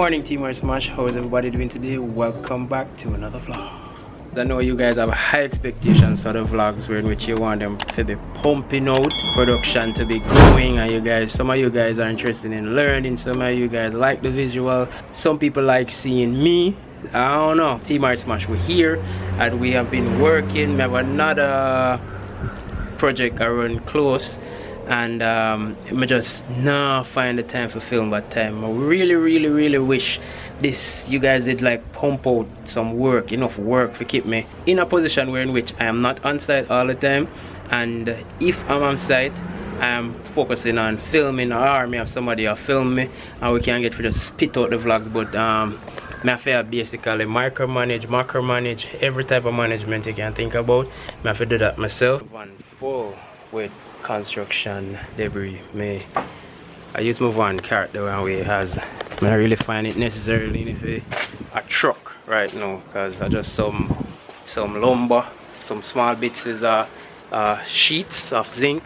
morning, Team Ismash. How is everybody doing today? Welcome back to another vlog. I know you guys have high expectations for the vlogs in which you want them to be pumping out, production to be going, and some of you guys are interested in learning, some of you guys like the visual, some people like seeing me. I don't know. Team Ismash, we're here and we have been working. We have another project around close, and I just now find the time for film that time. I really wish you guys did like pump out some work, enough work to keep me in a position where in which I am not on site all the time, and if I'm on site I am focusing on filming, or me have somebody else film me and we can get to just spit out the vlogs. But I feel basically micromanage, macromanage, every type of management you can think about. I have to do that myself. One full with construction debris. I use my van cart the one way it has. I really find it necessarily if a truck right now, because I just some lumber, some small bits is sheets of zinc,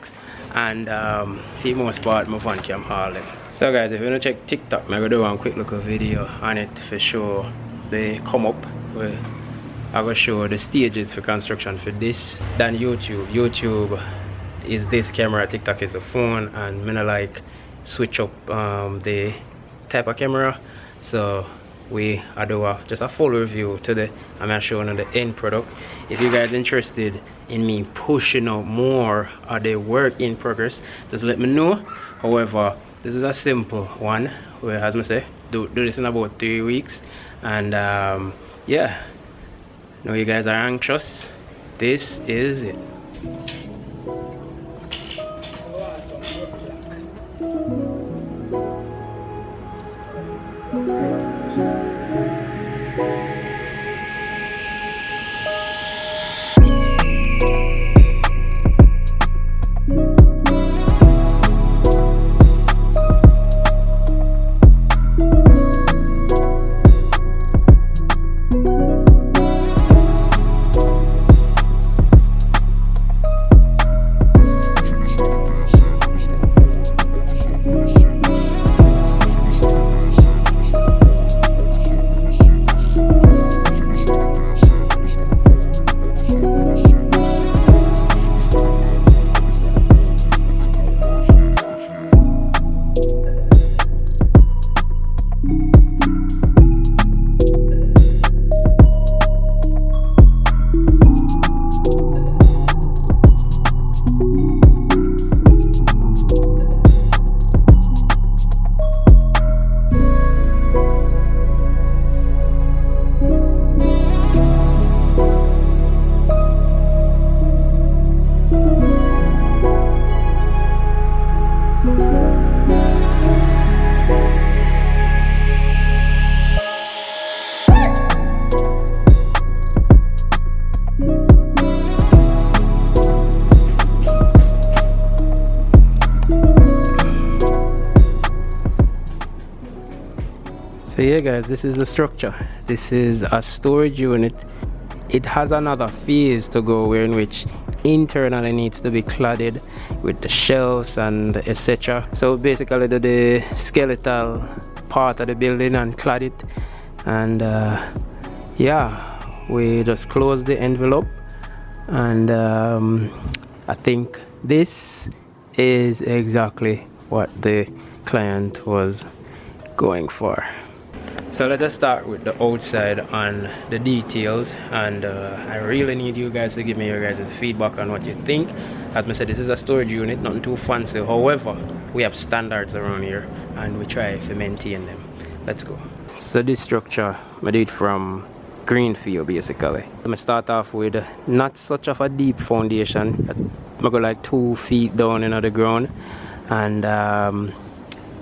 and the most part my van can haul them. So guys, if you want to check TikTok, I'm gonna do one quick look of video on it for sure. They come up where I will show the stages for construction for this. Then YouTube is this camera, TikTok is a phone, and I like switch up the type of camera. So we do just a full review today. I'm showing the end product. If you guys interested in me pushing out more of the work in progress, just let me know. However, this is a simple one where, as I say, do this in about 3 weeks, and yeah, know you guys are anxious. This is it. So yeah guys, this is the structure. This is a storage unit. It has another phase to go where in which internally needs to be cladded with the shelves and etc. So basically the skeletal part of the building and clad it, and yeah, we just close the envelope, and I think this is exactly what the client was going for. So let us start with the outside on the details, and I really need you guys to give me your guys' feedback on what you think. As I said, this is a storage unit, nothing too fancy. However, we have standards around here and we try to maintain them. Let's go. So this structure I did from greenfield basically. I'm gonna start off with not such of a deep foundation. I go like 2 feet down into the ground, and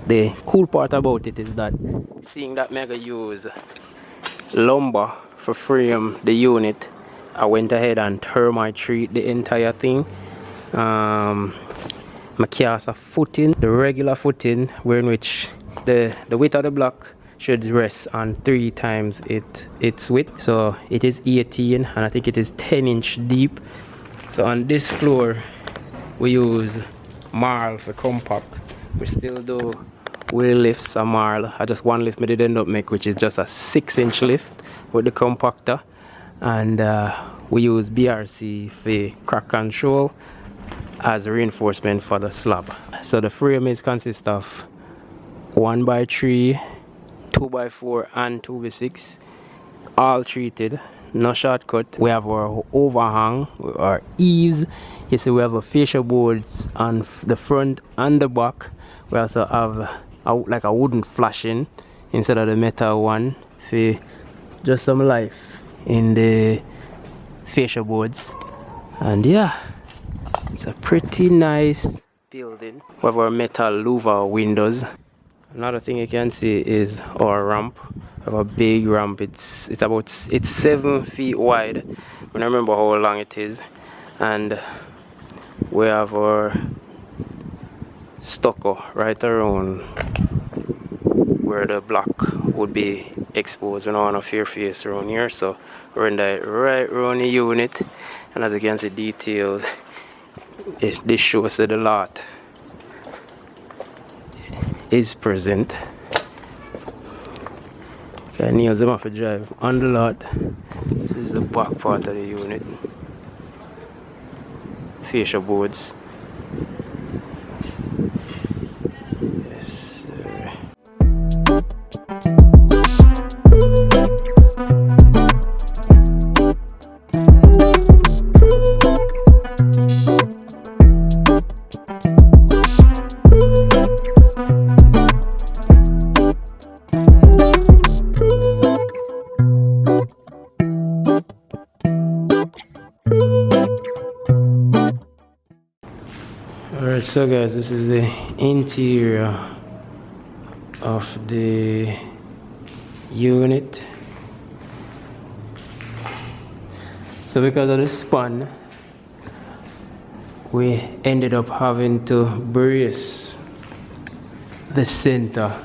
the cool part about it is that seeing that mega use lumber for frame the unit, I went ahead and termite treat the entire thing. I cast a footing, the regular footing, where in which the width of the block should rest on 3 times its width. So it is 18 and I think it is 10-inch deep. So on this floor we use marl for compact. We still do wheel lifts, a marl. I just one lift me did end up make, which is just a 6-inch lift with the compactor, and we use BRC for crack control as a reinforcement for the slab. So the frame is consist of 1x3, 2x4 and 2x6, all treated, no shortcut. We have our overhang, our eaves. You see we have a fascia boards on the front and the back. We also have like a wooden flashing instead of the metal one for just some life in the fascia boards. And yeah, it's a pretty nice building. We have our metal louver windows. Another thing you can see is our ramp. We have a big ramp. It's 7 feet wide. I don't remember how long it is. And we have our stucco right around where the block would be exposed. We don't want a fair face around here, so we're in the right around the unit. And as you can see, details. This shows that the lot is present. Okay, nails them off a drive on the lot. This is the back part of the unit. Fascia boards. Yes, sir. Alright, so guys, this is the interior of the unit. So because of the span, we ended up having to brace the center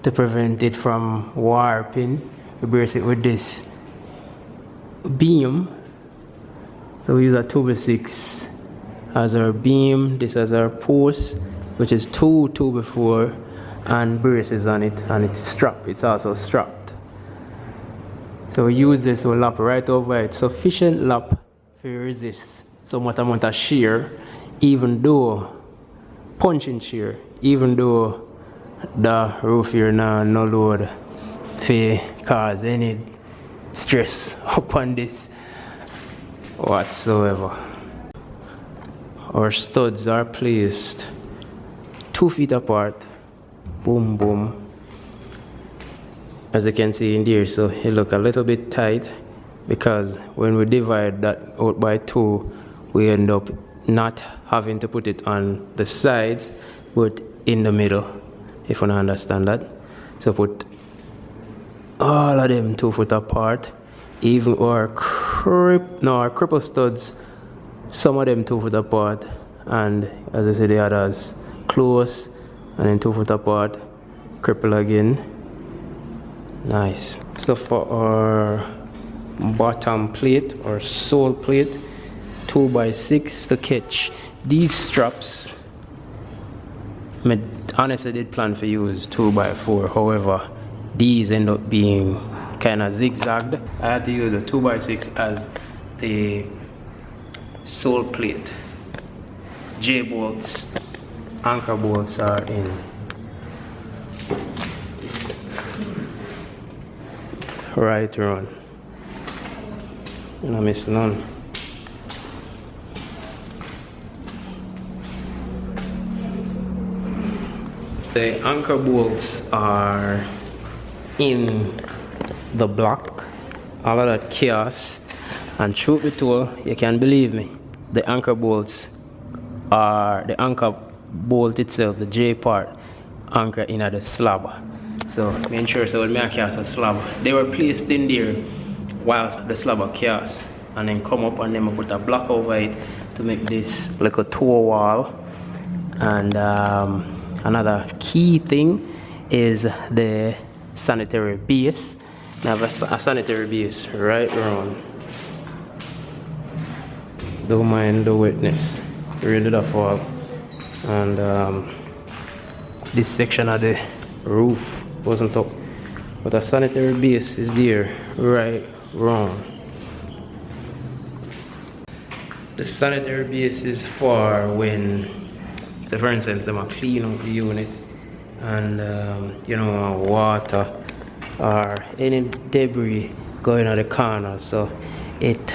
to prevent it from warping. We brace it with this beam. So we use a 2x6 as our beam, this as our post, which is 2x4, and braces on it, and it's strapped. It's also strapped. So we use this to lap right over it. Sufficient lap to resist somewhat amount of shear, even though punching shear, even though the roof here now no load to cause any stress upon this whatsoever. Our studs are placed 2 feet apart. Boom, boom. As you can see in there, so it look a little bit tight because when we divide that out by 2, we end up not having to put it on the sides, but in the middle, if you don't understand that. So put all of them 2 foot apart, even our cripple studs, some of them 2 foot apart, and as I said, the others close and then 2 foot apart, cripple again. Nice. So for our bottom plate or sole plate, 2x6 to catch these straps. I honestly did plan to use 2x4, however these end up being kind of zigzagged. I had to use the 2x6 as the sole plate. J bolts, anchor bolts are in. Right around. And I miss none. The anchor bolts are in the block. All of that chaos. And truth be told, you can believe me, the anchor bolts are the anchor bolt itself, the J part, anchor in at the slab. So make sure so when I cast a slab, they were placed in there whilst the slab are cast, and then come up and then I put a block over it to make this like a toe wall. And another key thing is the sanitary base. I have a sanitary base right around. Don't mind the wetness, really the fall. And this section of the roof wasn't up, but a sanitary base is there, right, wrong. The sanitary base is for when, so for instance, them are clean up the unit and you know, water or any debris going on the corner, so it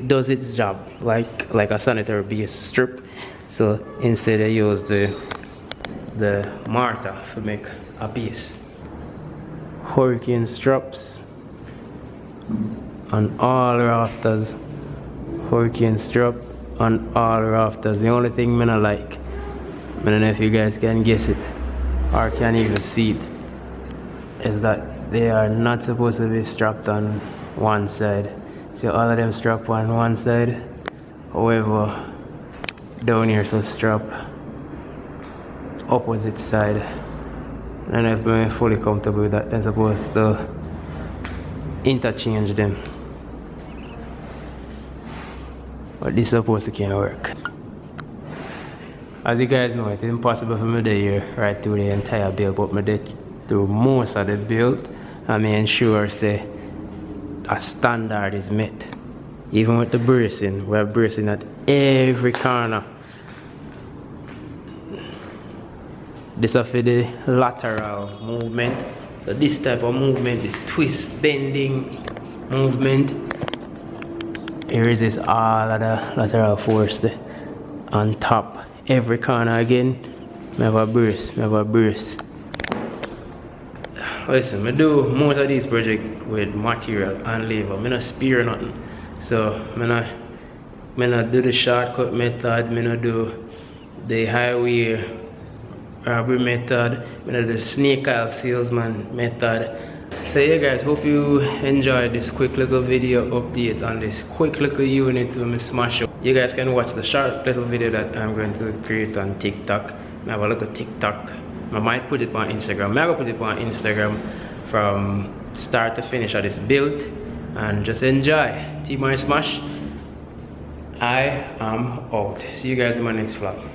does its job like a sanitary base strip. So instead they use the mortar to make a base. Hurricane straps on all rafters. Hurricane strap on all rafters. The only thing I don't like, I don't know if you guys can guess it or can even see it, is that they are not supposed to be strapped on one side. So all of them strap on one side. However, down here to strap opposite side. I don't know if I'm fully comfortable with that. They're supposed to interchange them. But this is supposed to kind of work. As you guys know, it's impossible for me to here right through the entire build, but I did through most of the build. I mean, ensure say a standard is met. Even with the bracing, we're bracing at every corner. This is for the lateral movement. So this type of movement is twist, bending movement. It resists all of the lateral force there. On top, every corner again. I have a brace, Listen, I do most of these projects with material and labor. I don't spare nothing. So I not do the shortcut method, I not do the highway robbery method, I not do the snake oil salesman method. So yeah guys, hope you enjoyed this quick little video update on this quick little unit with my Smash up. You guys can watch the short little video that I'm going to create on TikTok. I have a look at TikTok. I might put it on Instagram. I'm going to put it on Instagram from start to finish of this build. And just enjoy. Team Ismash, I am out. See you guys in my next vlog.